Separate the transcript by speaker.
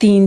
Speaker 1: 3